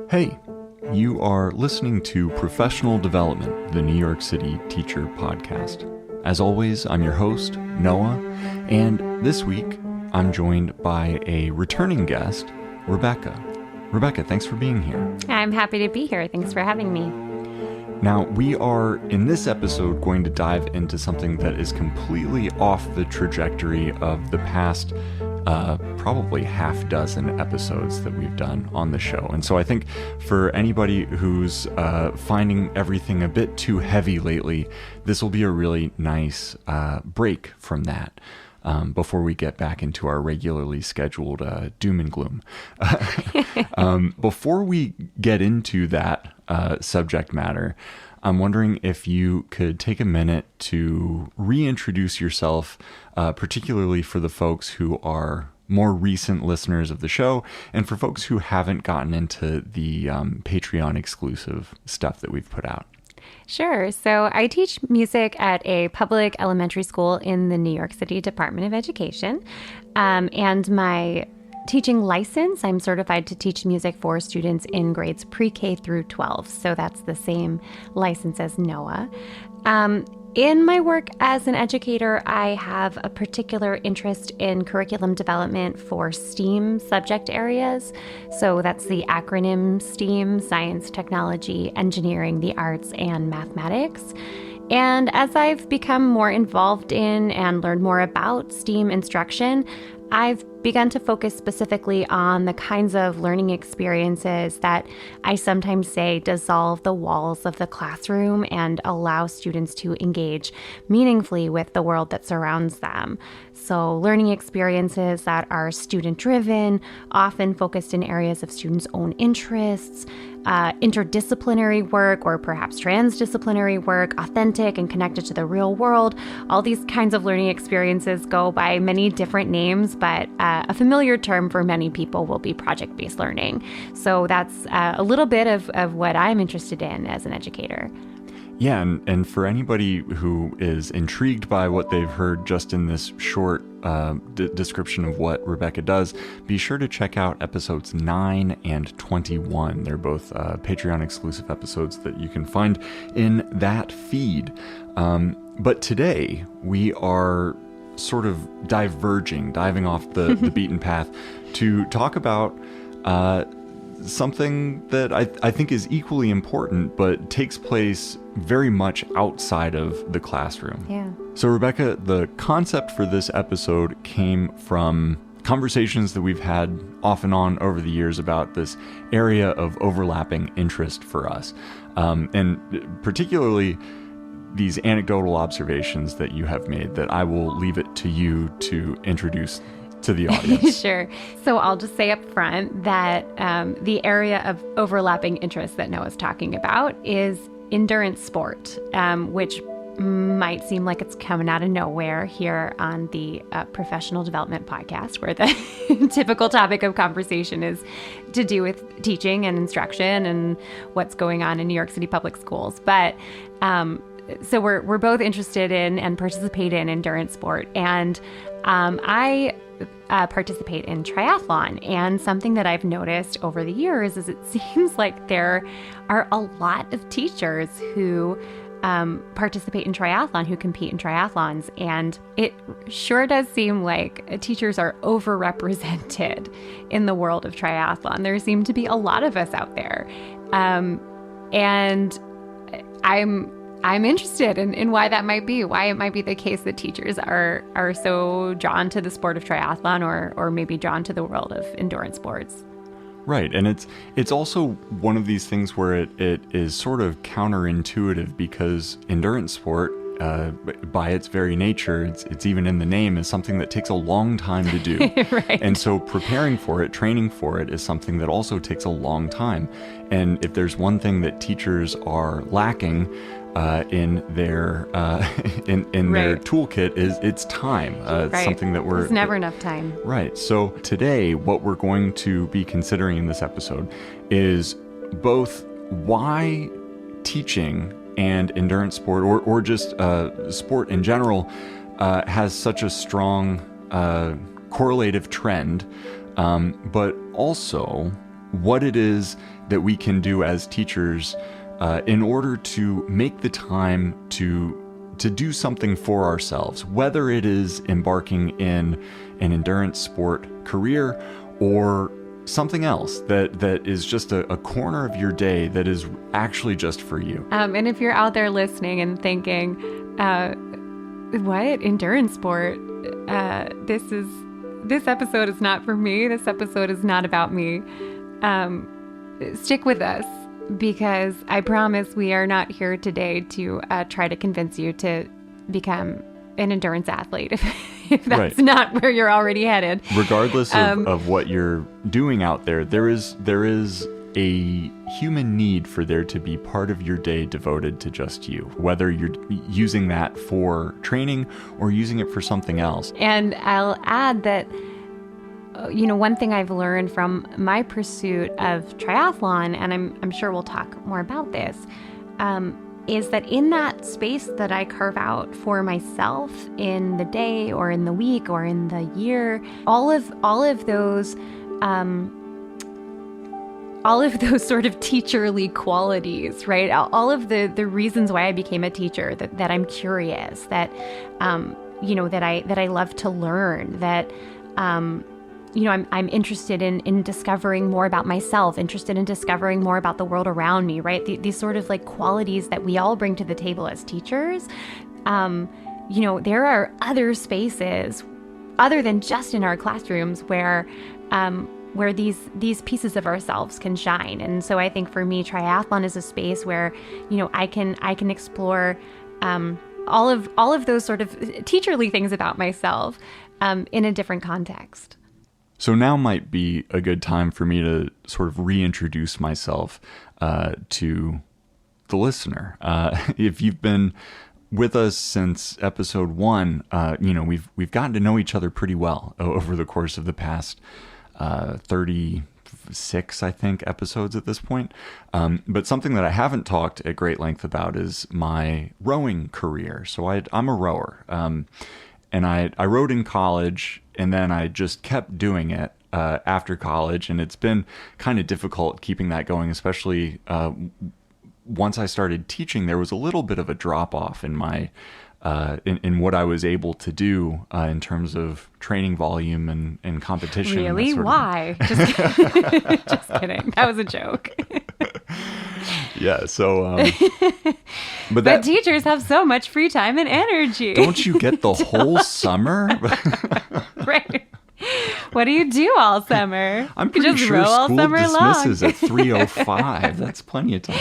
Hey, you are listening to Professional Development, the New York City Teacher Podcast. As always, I'm your host, Noah, and this week I'm joined by a returning guest, Rebecca. Rebecca, thanks for being here. I'm happy to be here. Thanks for having me. Now, we are, in this episode, going to dive into something that is completely off the trajectory of the past probably half dozen episodes that we've done on the show. And so I think for anybody who's finding everything a bit too heavy lately, this will be a really nice break from that before we get back into our regularly scheduled doom and gloom. Before we get into that subject matter, I'm wondering if you could take a minute to reintroduce yourself, particularly for the folks who are more recent listeners of the show, and for folks who haven't gotten into the Patreon exclusive stuff that we've put out. Sure. So I teach music at a public elementary school in the New York City Department of Education. And my teaching license, I'm certified to teach music for students in grades pre-K through 12. So that's the same license as Noah. In my work as an educator, I have a particular interest in curriculum development for STEAM subject areas. So that's the acronym STEAM: science, technology, engineering, the arts, and mathematics. And as I've become more involved in and learned more about STEAM instruction, I've begun to focus specifically on the kinds of learning experiences that I sometimes say dissolve the walls of the classroom and allow students to engage meaningfully with the world that surrounds them. So learning experiences that are student-driven, often focused in areas of students' own interests, interdisciplinary work or perhaps transdisciplinary work, authentic and connected to the real world. All these kinds of learning experiences go by many different names, but a familiar term for many people will be project-based learning. So that's a little bit of what I'm interested in as an educator. Yeah, and for anybody who is intrigued by what they've heard just in this short description of what Rebecca does, be sure to check out episodes 9 and 21. They're both Patreon exclusive episodes that you can find in that feed. But today we are sort of diving off the beaten path to talk about something that I think is equally important, but takes place very much outside of the classroom. Yeah. So, Rebecca, the concept for this episode came from conversations that we've had off and on over the years about this area of overlapping interest for us. And particularly these anecdotal observations that you have made that I will leave it to you to introduce to the audience. Sure. So I'll just say up front that the area of overlapping interest that Noah's talking about is endurance sport, which might seem like it's coming out of nowhere here on the Professional Development Podcast, where the typical topic of conversation is to do with teaching and instruction and what's going on in New York City public schools. But so we're both interested in and participate in endurance sport. And I participate in triathlon. And something that I've noticed over the years is it seems like there are a lot of teachers who participate in triathlon, who compete in triathlons. And it sure does seem like teachers are overrepresented in the world of triathlon. There seem to be a lot of us out there. And I'm interested in why that might be, why it might be the case that teachers are so drawn to the sport of triathlon or maybe drawn to the world of endurance sports. Right. And it's also one of these things where it is sort of counterintuitive, because endurance sport, by its very nature, it's even in the name, is something that takes a long time to do. Right. And so preparing for it, training for it, is something that also takes a long time. And if there's one thing that teachers are lacking in their their toolkit, is it's time. Right. Something that there's never enough time. Right. So today, what we're going to be considering in this episode is both why teaching and endurance sport, or just sport in general, has such a strong correlative trend, but also what it is that we can do as teachers in order to make the time to do something for ourselves, whether it is embarking in an endurance sport career or something else that is just a corner of your day that is actually just for you. And if you're out there listening and thinking, what? Endurance sport? This episode is not for me. This episode is not about me. Stick with us, because I promise we are not here today to try to convince you to become an endurance athlete if that's not where you're already headed. Regardless of what you're doing out there, there is a human need for there to be part of your day devoted to just you, whether you're using that for training or using it for something else. And I'll add that, one thing I've learned from my pursuit of triathlon, and I'm sure we'll talk more about this, is that in that space that I carve out for myself in the day or in the week or in the year, all of those sort of teacherly qualities, right? All of the reasons why I became a teacher, that I'm curious, that that I love to learn, that I'm interested in discovering more about myself, interested in discovering more about the world around me, right? These sort of like qualities that we all bring to the table as teachers. There are other spaces other than just in our classrooms where these pieces of ourselves can shine. And so I think for me, triathlon is a space where, I can explore all of those sort of teacherly things about myself in a different context. So now might be a good time for me to sort of reintroduce myself to the listener. If you've been with us since episode 1, we've gotten to know each other pretty well over the course of the past 36, I think, episodes at this point. But something that I haven't talked at great length about is my rowing career. So I'm a rower. And I rowed in college, and then I just kept doing it after college. And it's been kind of difficult keeping that going, especially once I started teaching. There was a little bit of a drop off in my in what I was able to do in terms of training volume and competition. Really? Why? Just kidding. That was a joke. Yeah. So, but teachers have so much free time and energy. Don't you get the whole summer? Right. What do you do all summer? I'm pretty sure school dismisses at 3:05. That's plenty of time.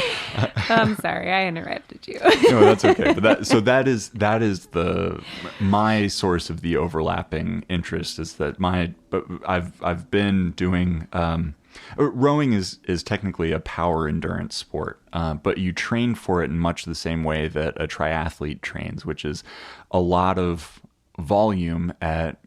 I'm sorry, I interrupted you. No, that's okay. But that is my source of the overlapping interest is that I've been doing rowing is technically a power endurance sport, but you train for it in much the same way that a triathlete trains, which is a lot of volume at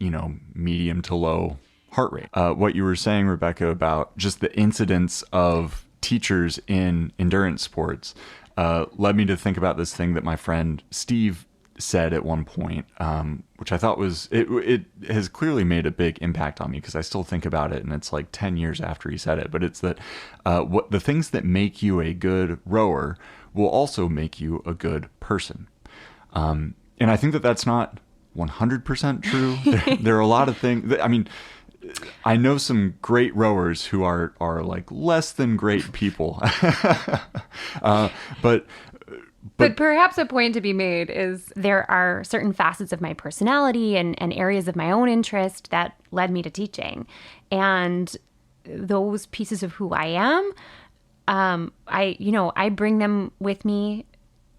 medium to low heart rate. What you were saying, Rebecca, about just the incidence of teachers in endurance sports led me to think about this thing that my friend Steve said at one point, which I thought was it has clearly made a big impact on me, because I still think about it and it's like 10 years after he said it. But it's that what the things that make you a good rower will also make you a good person. And I think that that's not 100% true. There are a lot of things. I mean, I know some great rowers who are like less than great people. But perhaps a point to be made is there are certain facets of my personality and areas of my own interest that led me to teaching. And those pieces of who I am, I bring them with me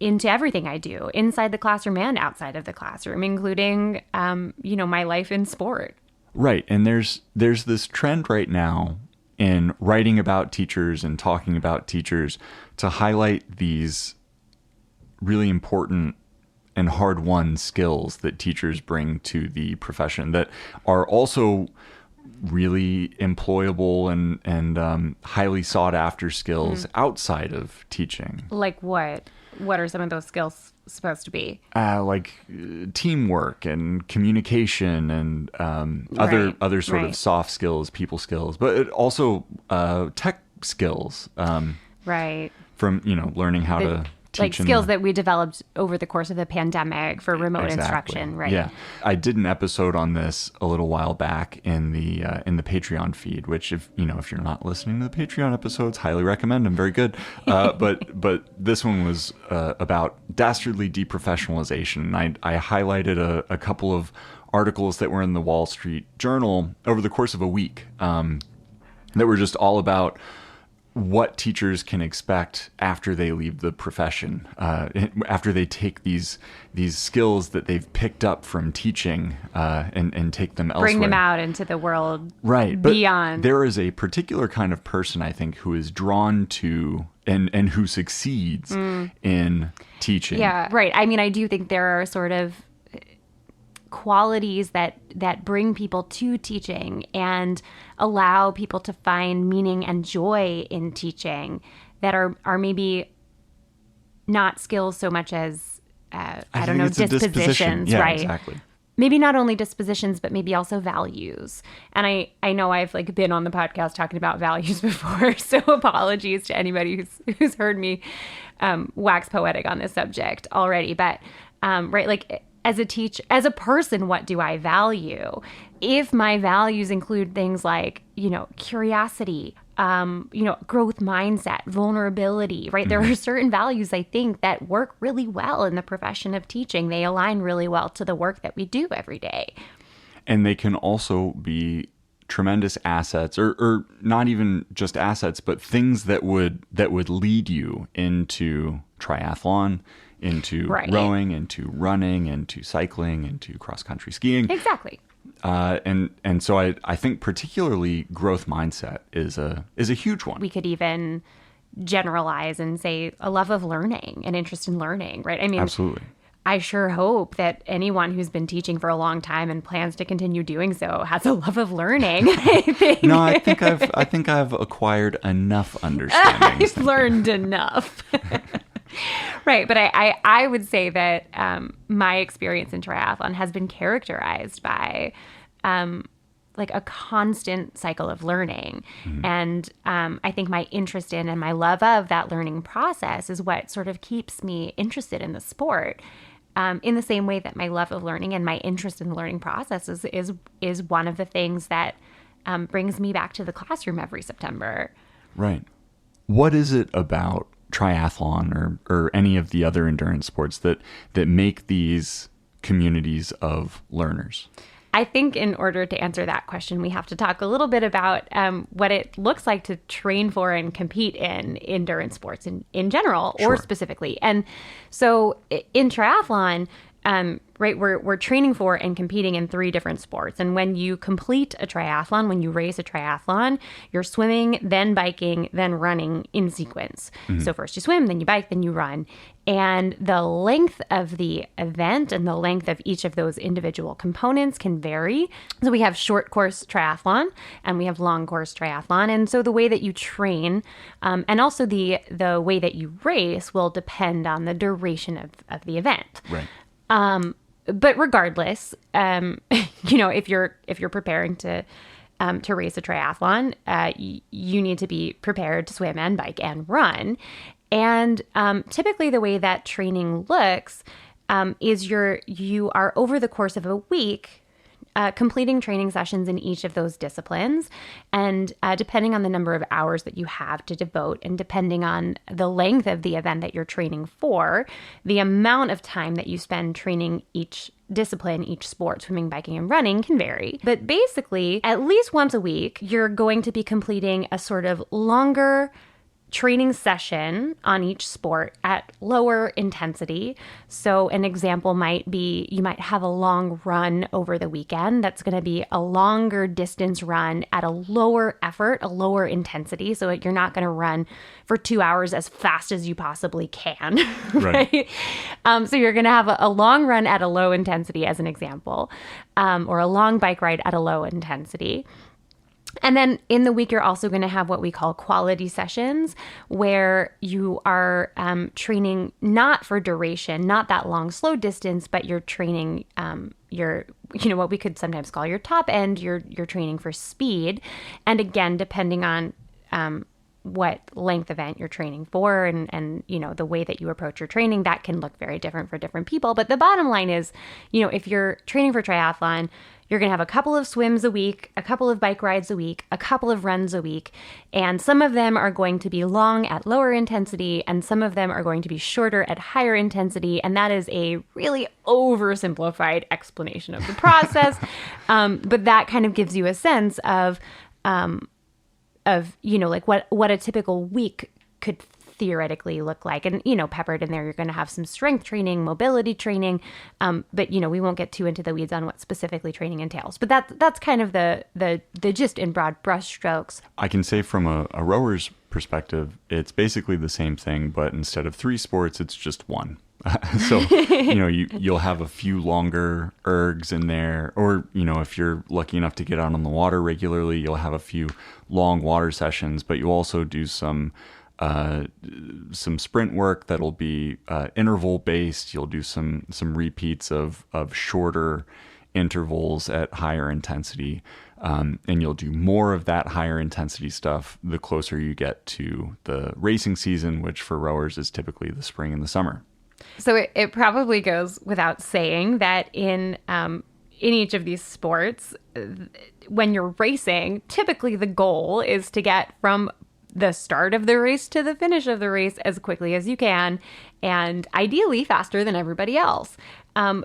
into everything I do, inside the classroom and outside of the classroom, including, my life in sport. Right. And there's this trend right now in writing about teachers and talking about teachers to highlight these really important and hard-won skills that teachers bring to the profession that are also really employable and highly sought-after skills outside of teaching. Like what? What are some of those skills supposed to be? Teamwork and communication and other sort of soft skills, people skills, but also tech skills. Right. From, learning how to teach. Skills that we developed over the course of the pandemic for remote instruction, right? Yeah. I did an episode on this a little while back in the Patreon feed, which if you're not listening to the Patreon episodes, highly recommend them. Very good. But this one was about dastardly deprofessionalization. And I highlighted a couple of articles that were in the Wall Street Journal over the course of a week that were just all about what teachers can expect after they leave the profession, after they take these skills that they've picked up from teaching and take them elsewhere. Bring them out into the world But beyond. there is a particular kind of person, I think, who is drawn to and who succeeds in teaching. Yeah, right. I mean, I do think there are sort of qualities that bring people to teaching and allow people to find meaning and joy in teaching that are maybe not skills so much as dispositions, yeah, right? Exactly. Maybe not only dispositions, but maybe also values. And I know I've been on the podcast talking about values before, so apologies to anybody who's heard me wax poetic on this subject already. But as a person, what do I value? If my values include things like, curiosity, growth mindset, vulnerability, right? There are certain values, I think, that work really well in the profession of teaching. They align really well to the work that we do every day. And they can also be tremendous assets, or not even just assets, but things that would lead you into triathlon, into rowing, into running, into cycling, into cross-country skiing. Exactly. And so I think particularly growth mindset is a huge one. We could even generalize and say a love of learning, an interest in learning, right? I mean, absolutely. I sure hope that anyone who's been teaching for a long time and plans to continue doing so has a love of learning. I think. No, I think I've acquired enough understanding. I've learned enough. Right. But I would say that my experience in triathlon has been characterized by a constant cycle of learning. And I think my interest in and my love of that learning process is what sort of keeps me interested in the sport. In the same way that my love of learning and my interest in the learning process is one of the things that brings me back to the classroom every September. Right. What is it about triathlon or any of the other endurance sports that make these communities of learners? I think in order to answer that question, we have to talk a little bit about what it looks like to train for and compete in endurance sports in general or specifically. And so in triathlon, we're training for and competing in 3 different sports. And when you complete a triathlon, when you race a triathlon, you're swimming, then biking, then running in sequence. So first you swim, then you bike, then you run. And the length of the event and the length of each of those individual components can vary. So we have short course triathlon and we have long course triathlon. And so the way that you train and also the way that you race will depend on the duration of the event. Right. But regardless, if you're preparing to race a triathlon, you need to be prepared to swim and bike and run. And typically the way that training looks is you are over the course of a week completing training sessions in each of those disciplines. And depending on the number of hours that you have to devote and depending on the length of the event that you're training for, the amount of time that you spend training each discipline, each sport, swimming, biking, and running can vary. But basically, at least once a week, you're going to be completing a sort of longer training session on each sport at lower intensity. So an example might be you might have a long run over the weekend. That's going to be a longer distance run at a lower effort, a lower intensity. So you're not going to run for 2 hours as fast as you possibly can. Right. So you're going to have a long run at a low intensity as an example, or a long bike ride at a low intensity. And then in the week, you're also going to have what we call quality sessions, where you are training not for duration, not that long, slow distance, but you're training what we could sometimes call your top end. You're training for speed. And again, depending on what length event you're training for and the way that you approach your training, that can look very different for different people. But the bottom line is, if you're training for triathlon, you're going to have a couple of swims a week, a couple of bike rides a week, a couple of runs a week, and some of them are going to be long at lower intensity, and some of them are going to be shorter at higher intensity, and that is a really oversimplified explanation of the process, but that kind of gives you a sense of what a typical week could theoretically look like. And, peppered in there, you're going to have some strength training, mobility training. But, we won't get too into the weeds on what specifically training entails. But that's kind of the gist in broad brushstrokes. I can say from a rower's perspective, it's basically the same thing, but instead of 3 sports, it's just 1. So, you'll have a few longer ergs in there, or, if you're lucky enough to get out on the water regularly, you'll have a few long water sessions, but you also do some sprint work that'll be interval based. You'll do some repeats of shorter intervals at higher intensity, and you'll do more of that higher intensity stuff the closer you get to the racing season, which for rowers is typically the spring and the summer. So it probably goes without saying that in each of these sports, when you're racing, typically the goal is to get from the start of the race to the finish of the race as quickly as you can, and ideally faster than everybody else.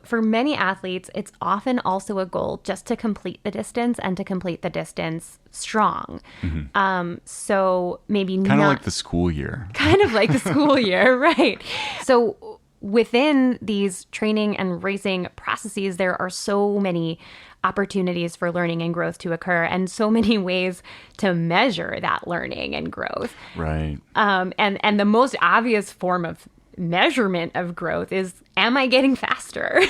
For many athletes, it's often also a goal just to complete the distance and to complete the distance strong. Mm-hmm. So maybe kind of like the school year. Kind of like the school year, right. So within these training and racing processes, there are so many opportunities for learning and growth to occur, and so many ways to measure that learning and growth. Right. And the most obvious form of measurement of growth is, am I getting faster?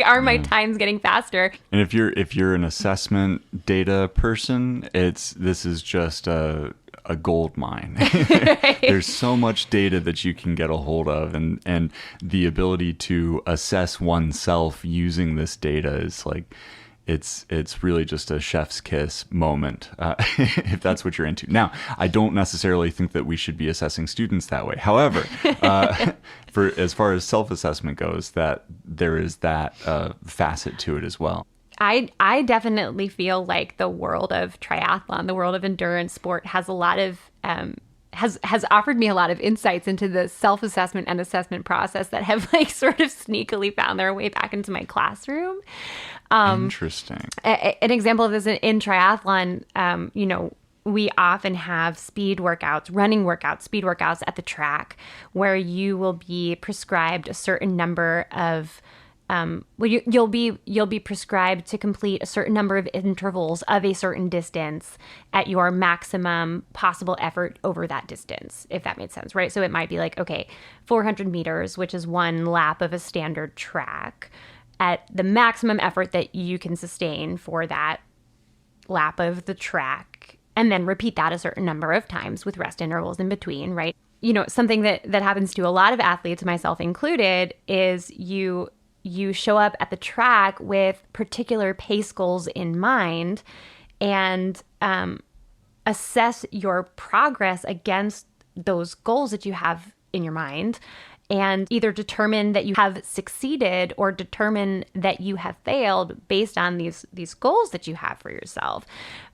Are my times getting faster? And if you're an assessment data person, this is just a gold mine. Right. There's so much data that you can get a hold of, and the ability to assess oneself using this data is like, it's really just a chef's kiss moment, if that's what you're into. Now, I don't necessarily think that we should be assessing students that way. However, for as far as self-assessment goes, that there is that facet to it as well. I definitely feel like the world of triathlon, the world of endurance sport, has a lot of has offered me a lot of insights into the self-assessment and assessment process that have sort of sneakily found their way back into my classroom. Interesting. An example of this in triathlon, we often have speed workouts, running workouts, speed workouts at the track, where you will be prescribed a certain number of you'll be prescribed to complete a certain number of intervals of a certain distance at your maximum possible effort over that distance, if that makes sense, right? So it might be 400 meters, which is one lap of a standard track, at the maximum effort that you can sustain for that lap of the track, and then repeat that a certain number of times with rest intervals in between, right? Something that happens to a lot of athletes, myself included, is you show up at the track with particular pace goals in mind, and assess your progress against those goals that you have in your mind, and either determine that you have succeeded or determine that you have failed based on these goals that you have for yourself.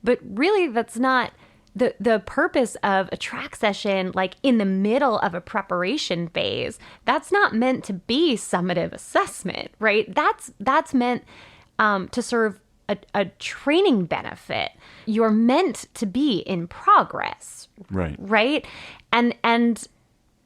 But really, that's not the purpose of a track session, in the middle of a preparation phase. That's not meant to be summative assessment, right? That's meant to serve a training benefit. You're meant to be in progress, right? And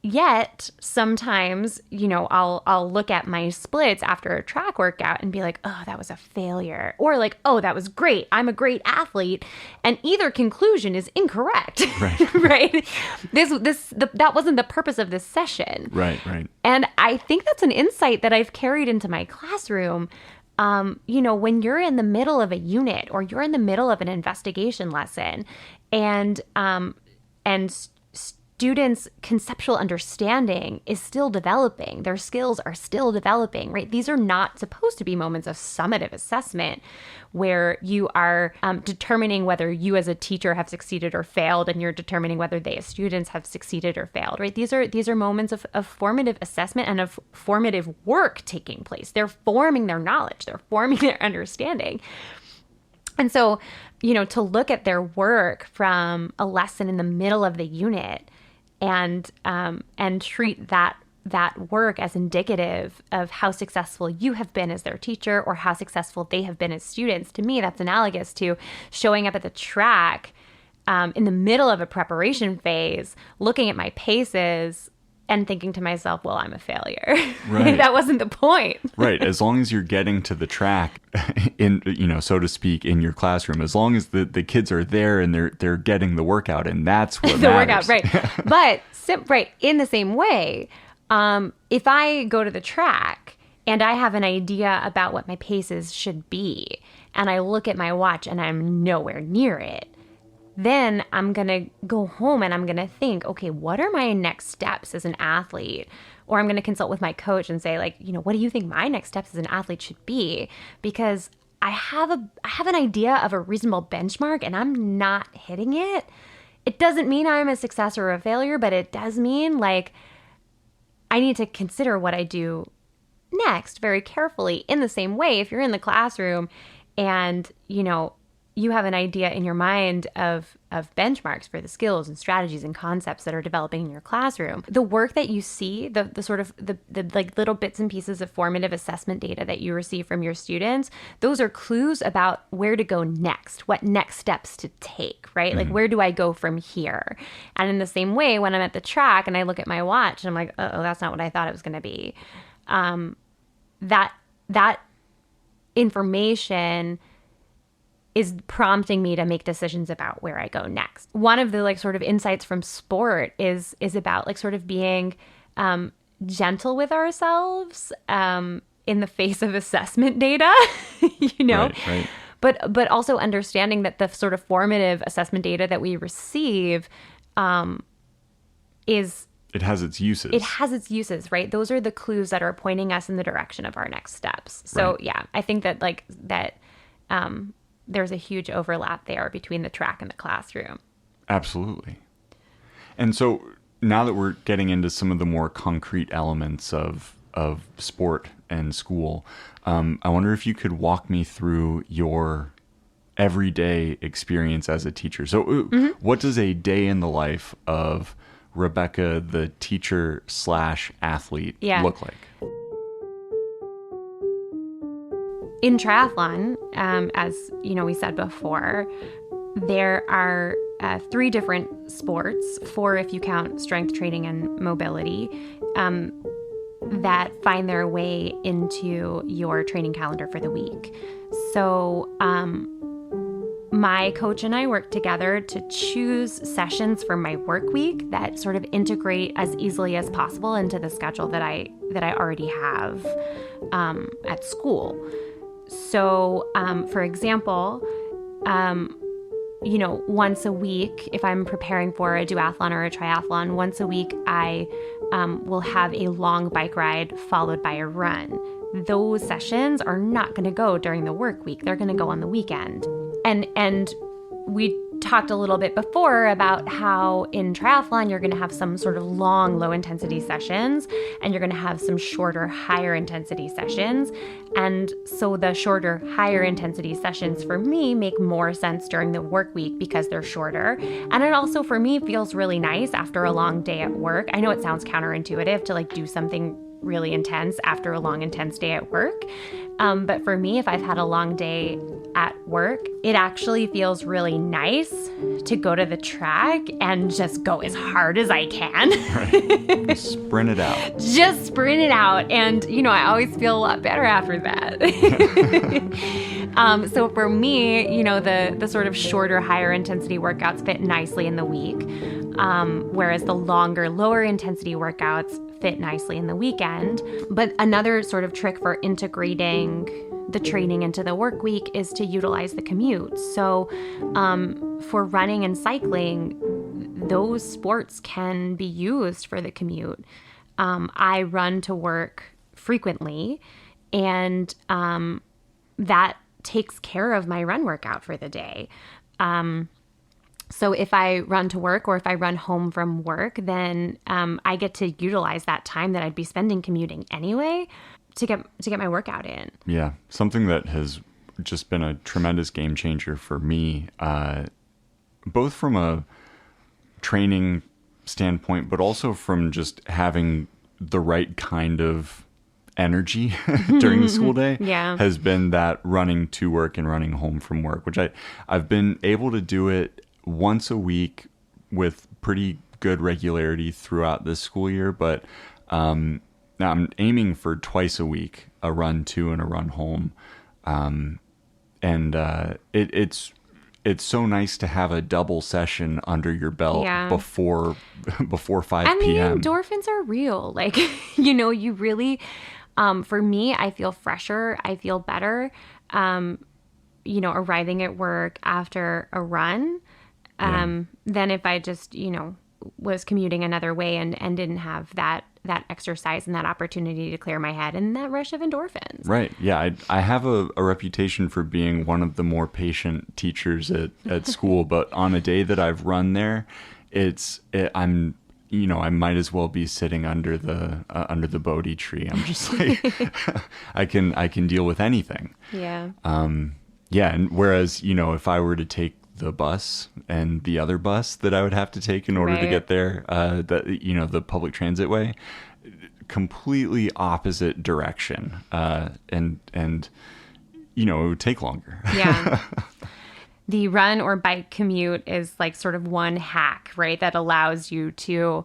yet sometimes, I'll look at my splits after a track workout and be like, oh, that was a failure. Or oh, that was great. I'm a great athlete. And either conclusion is incorrect. Right. Right. That wasn't the purpose of this session. Right. And I think that's an insight that I've carried into my classroom. when you're in the middle of a unit or you're in the middle of an investigation lesson and students' conceptual understanding is still developing, their skills are still developing, right? These are not supposed to be moments of summative assessment where you are determining whether you as a teacher have succeeded or failed, and you're determining whether they as students have succeeded or failed, right? These are moments of formative assessment and of formative work taking place. They're forming their knowledge, they're forming their understanding. And so, to look at their work from a lesson in the middle of the unit and treat that work as indicative of how successful you have been as their teacher or how successful they have been as students, to me, that's analogous to showing up at the track in the middle of a preparation phase, looking at my paces and thinking to myself, well, I'm a failure. Right. That wasn't the point. Right. As long as you're getting to the track in, so to speak, in your classroom, as long as the kids are there and they're getting the workout, and that's what the matters. Workout, right. But in the same way, if I go to the track and I have an idea about what my paces should be, and I look at my watch and I'm nowhere near it, then I'm going to go home and I'm going to think, okay, what are my next steps as an athlete? Or I'm going to consult with my coach and say, what do you think my next steps as an athlete should be? Because I have an idea of a reasonable benchmark and I'm not hitting it. It doesn't mean I'm a success or a failure, but it does mean I need to consider what I do next very carefully. In the same way, if you're in the classroom and, you have an idea in your mind of benchmarks for the skills and strategies and concepts that are developing in your classroom, the work that you see, the sort of the little bits and pieces of formative assessment data that you receive from your students, those are clues about where to go next, what next steps to take, right? Mm-hmm. Where do I go from here? And in the same way, when I'm at the track and I look at my watch and I'm like, oh, that's not what I thought it was going to be. That information is prompting me to make decisions about where I go next. One of the sort of insights from sport is about sort of being gentle with ourselves in the face of assessment data, Right. But also understanding that the sort of formative assessment data that we receive it has its uses. It has its uses, right? Those are the clues that are pointing us in the direction of our next steps. So right. Yeah, I think that there's a huge overlap there between the track and the classroom. Absolutely. And so now that we're getting into some of the more concrete elements of sport and school, I wonder if you could walk me through your everyday experience as a teacher. So What does a day in the life of Rebecca, the teacher/athlete, look like? In triathlon, as we said before, there are 3 different sports, 4 if you count strength training and mobility, that find their way into your training calendar for the week. So my coach and I work together to choose sessions for my work week that sort of integrate as easily as possible into the schedule that I already have at school. So, for example, once a week, if I'm preparing for a duathlon or a triathlon, once a week, I will have a long bike ride followed by a run. Those sessions are not going to go during the work week. They're going to go on the weekend. And we talked a little bit before about how in triathlon, you're going to have some sort of long, low intensity sessions, and you're going to have some shorter, higher intensity sessions. And so the shorter, higher intensity sessions for me make more sense during the work week because they're shorter. And it also for me feels really nice after a long day at work. I know it sounds counterintuitive to do something really intense after a long, intense day at work. But for me, if I've had a long day at work, it actually feels really nice to go to the track and just go as hard as I can. Right. Just sprint it out. Just sprint it out. And, I always feel a lot better after that. So for me, the sort of shorter, higher intensity workouts fit nicely in the week. Whereas the longer, lower intensity workouts fit nicely in the weekend. But another sort of trick for integrating the training into the work week is to utilize the commute. So for running and cycling, those sports can be used for the commute. I run to work frequently, and that takes care of my run workout for the day. So if I run to work or if I run home from work, then I get to utilize that time that I'd be spending commuting anyway to get my workout in. Yeah, something that has just been a tremendous game changer for me, both from a training standpoint, but also from just having the right kind of energy during the school day, has been that running to work and running home from work, which I've been able to do it once a week with pretty good regularity throughout this school year. But now I'm aiming for twice a week, a run to and a run home. It's so nice to have a double session under your belt before 5 and p.m. the endorphins are real. Like, you really, for me, I feel fresher. I feel better, arriving at work after a run than if I just, was commuting another way and didn't have that exercise and that opportunity to clear my head and that rush of endorphins. Right. Yeah. I have a reputation for being one of the more patient teachers at school, but on a day that I've run there, I might as well be sitting under the Bodhi tree. I'm just like, I can deal with anything. Yeah. Yeah. And whereas, if I were to take the bus and the other bus that I would have to take in order to get there, the public transit way, completely opposite direction. And it would take longer. Yeah. The run or bike commute is like sort of one hack, right? That allows you to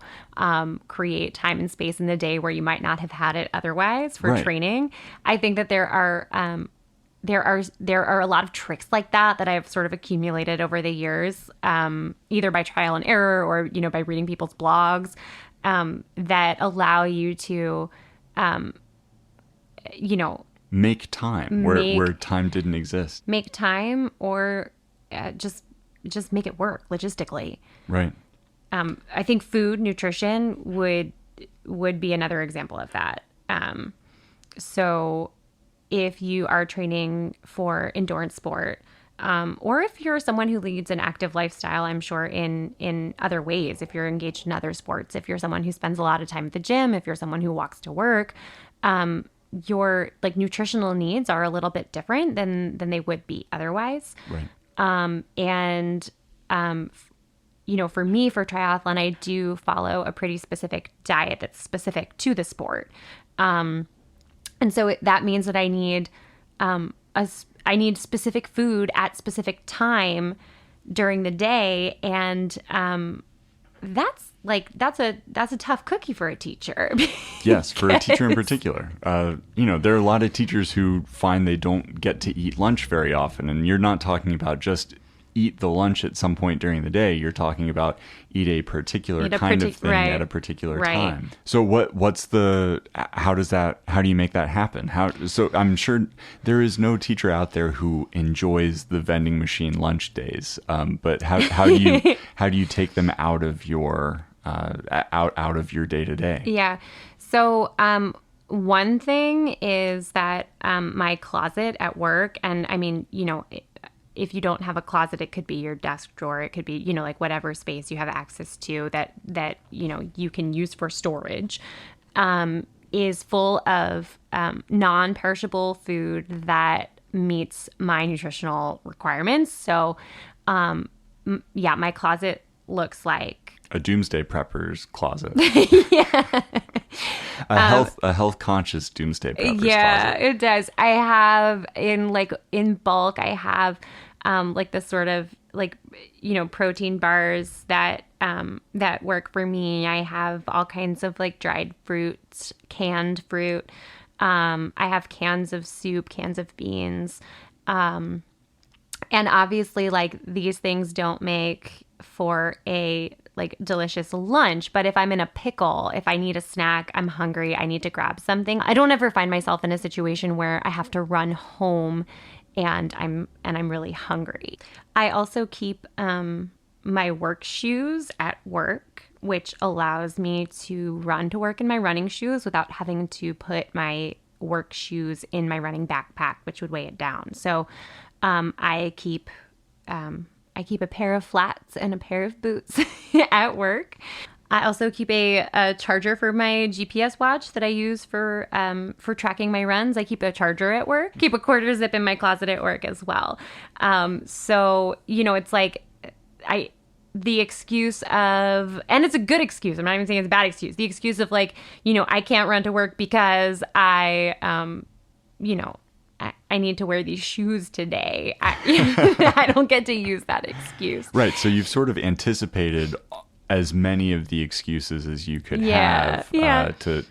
create time and space in the day where you might not have had it otherwise for training. I think that there are a lot of tricks like that I've sort of accumulated over the years, either by trial and error or, by reading people's blogs, that allow you to, make time where time didn't exist. Make time or just make it work logistically. Right. I think food, nutrition would be another example of that. So if you are training for endurance sport, or if you're someone who leads an active lifestyle, I'm sure in other ways, if you're engaged in other sports, if you're someone who spends a lot of time at the gym, if you're someone who walks to work, your nutritional needs are a little bit different than they would be otherwise. Right. For me, for triathlon, I do follow a pretty specific diet that's specific to the sport. And so that means that I need specific food at specific time during the day, and that's a tough cookie for a teacher. Yes, for a teacher in particular. There are a lot of teachers who find they don't get to eat lunch very often, and you're not talking about just eat the lunch at some point during the day. You're talking about eat a particular kind of thing at a particular time. So how do you make that happen? So I'm sure there is no teacher out there who enjoys the vending machine lunch days. But how do you take them out of your out of your day to day? Yeah. So one thing is that my closet at work, and I mean, if you don't have a closet, it could be your desk drawer. It could be, whatever space you have access to that you can use for storage, is full of non-perishable food that meets my nutritional requirements. So, my closet looks like a doomsday prepper's closet. Yeah. A health conscious doomsday prepper's closet. Yeah, it does. I have in bulk, I have the sort of protein bars that work for me. I have all kinds of dried fruits, canned fruit. I have cans of soup, cans of beans. And obviously these things don't make for a like delicious lunch. But if I'm in a pickle, if I need a snack, I'm hungry, I need to grab something, I don't ever find myself in a situation where I have to run home and I'm really hungry. I also keep my work shoes at work, which allows me to run to work in my running shoes without having to put my work shoes in my running backpack, which would weigh it down. So I keep a pair of flats and a pair of boots at work. I also keep a charger for my GPS watch that I use for tracking my runs. I keep a charger at work. Keep a quarter zip in my closet at work as well. So, it's like the excuse of, and it's a good excuse, I'm not even saying it's a bad excuse, the excuse of like, I can't run to work because I need to wear these shoes today. I don't get to use that excuse. Right. So you've sort of anticipated as many of the excuses as you could have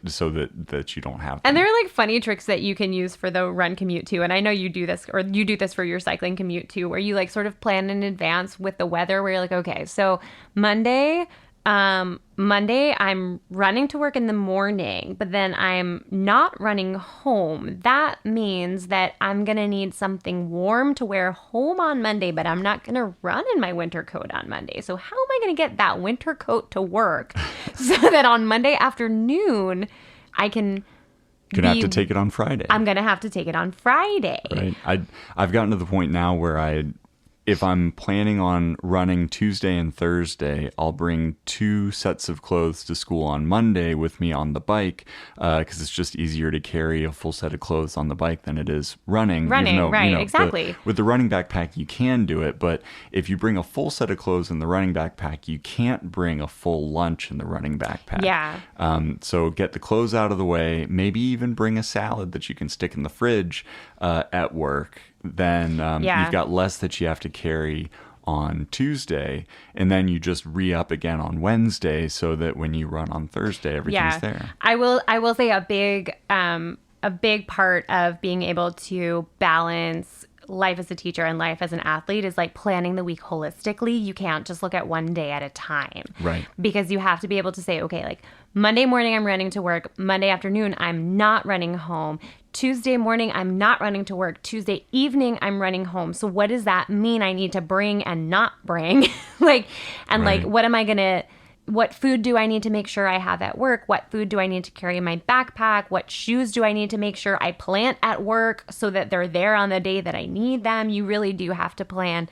so that you don't have them. And there are like funny tricks that you can use for the run commute too. And I know you do this, or you do this for your cycling commute too, where you like sort of plan in advance with the weather, where you're like, okay, so Monday I'm running to work in the morning, but then I'm not running home. That means that I'm going to need something warm to wear home on Monday, but I'm not going to run in my winter coat on Monday. So how am I going to get that winter coat to work so that on Monday afternoon I can... Gonna have to take it on Friday. I'm going to have to take it on Friday. Right. I've gotten to the point now where if I'm planning on running Tuesday and Thursday, I'll bring 2 sets of clothes to school on Monday with me on the bike, because it's just easier to carry a full set of clothes on the bike than it is running. Right, exactly. With the running backpack, you can do it, but if you bring a full set of clothes in the running backpack, you can't bring a full lunch in the running backpack. Yeah. So get the clothes out of the way, maybe even bring a salad that you can stick in the fridge at work. Then you've got less that you have to carry on Tuesday, and then you just re-up again on Wednesday so that when you run on Thursday, everything's there. I will say a big part of being able to balance life as a teacher and life as an athlete is like planning the week holistically. You can't just look at one day at a time. Right. Because you have to be able to say, okay, like Monday morning I'm running to work, Monday afternoon I'm not running home, Tuesday morning I'm not running to work, Tuesday evening I'm running home. So what does that mean I need to bring and not bring? Like what am I going to... What food do I need to make sure I have at work? What food do I need to carry in my backpack? What shoes do I need to make sure I plant at work so that they're there on the day that I need them? You really do have to plan.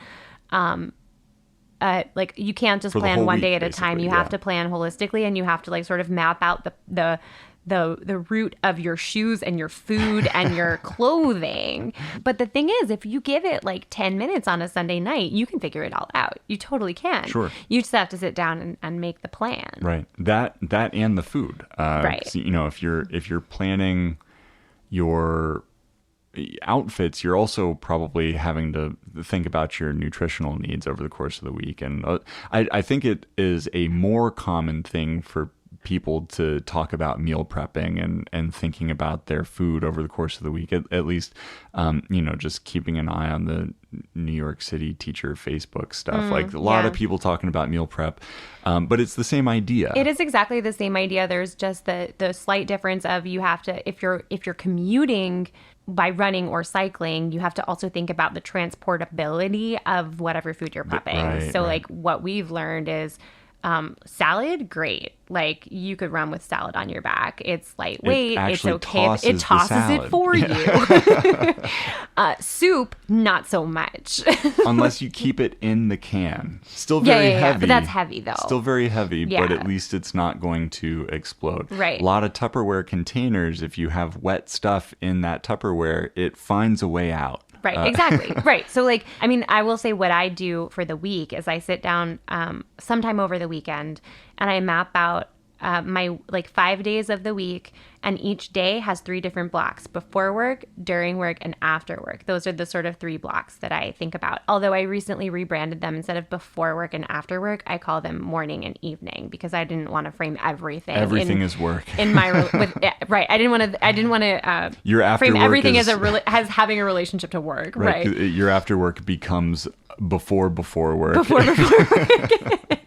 Like you can't just plan one day at a time. You have to plan holistically, and you have to like sort of map out the route of your shoes and your food and your clothing. But the thing is, if you give it like 10 minutes on a Sunday night, you can figure it all out. You totally can. Sure. You just have to sit down and make the plan. Right. That and the food. Right. So, if you're planning your outfits, you're also probably having to think about your nutritional needs over the course of the week. And I think it is a more common thing for people to talk about meal prepping and thinking about their food over the course of the week, at least, just keeping an eye on the New York City teacher Facebook stuff. Like a lot of people talking about meal prep, but it's the same idea. It is exactly the same idea. There's just the slight difference of you have to, if you're commuting by running or cycling, you have to also think about the transportability of whatever food you're prepping. Like what we've learned is salad, great. Like you could run with salad on your back. It's lightweight. It's okay. It tosses it for you. Soup, not so much. Unless you keep it in the can. Still very heavy. But that's heavy though. Still very heavy, but at least it's not going to explode. Right. A lot of Tupperware containers, if you have wet stuff in that Tupperware, it finds a way out. Right, exactly. Right. So I will say what I do for the week is I sit down sometime over the weekend and I map out my 5 days of the week, and each day has 3 different blocks: before work, during work, and after work. Those are the sort of 3 blocks that I think about. Although I recently rebranded them. Instead of before work and after work, I call them morning and evening, because I didn't want to frame everything. Everything is work. In my right. I didn't want to frame everything as having a relationship to work. Right. Your after work becomes before work. Before work.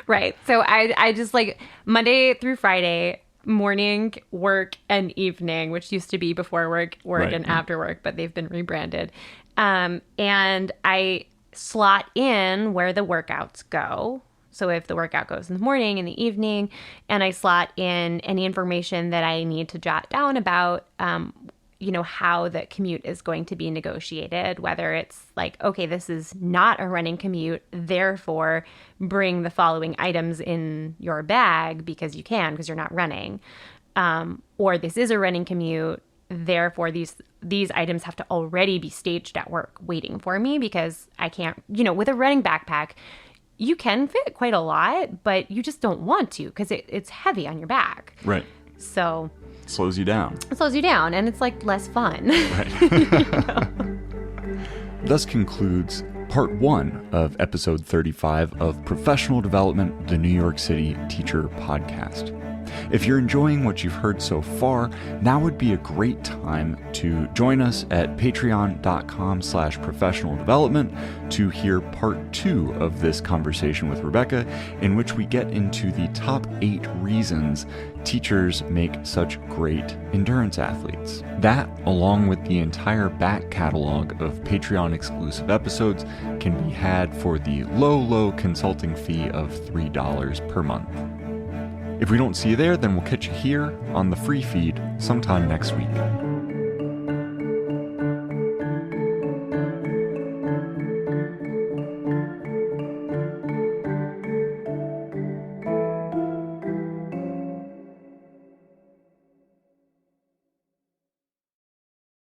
Right. So I just like Monday through Friday, morning, work, and evening, which used to be before work, Right. and after work, but they've been rebranded. And I slot in where the workouts go. So if the workout goes in the morning, in the evening, and I slot in any information that I need to jot down about, how the commute is going to be negotiated, whether it's like, okay, this is not a running commute, therefore bring the following items in your bag because you can, because you're not running. Or this is a running commute, therefore these items have to already be staged at work waiting for me because I can't, with a running backpack, you can fit quite a lot, but you just don't want to because it's heavy on your back. Right. So Slows you down. it slows you down, and it's like less fun. Right. Thus concludes part 1 of episode 35 of Professional Development, the New York City Teacher Podcast. If you're enjoying what you've heard so far, now would be a great time to join us at patreon.com/professional development to hear part 2 of this conversation with Rebecca, in which we get into the top 8 reasons teachers make such great endurance athletes. That, along with the entire back catalog of Patreon-exclusive episodes, can be had for the low consulting fee of $3 per month. If we don't see you there, then we'll catch you here on the free feed sometime next week.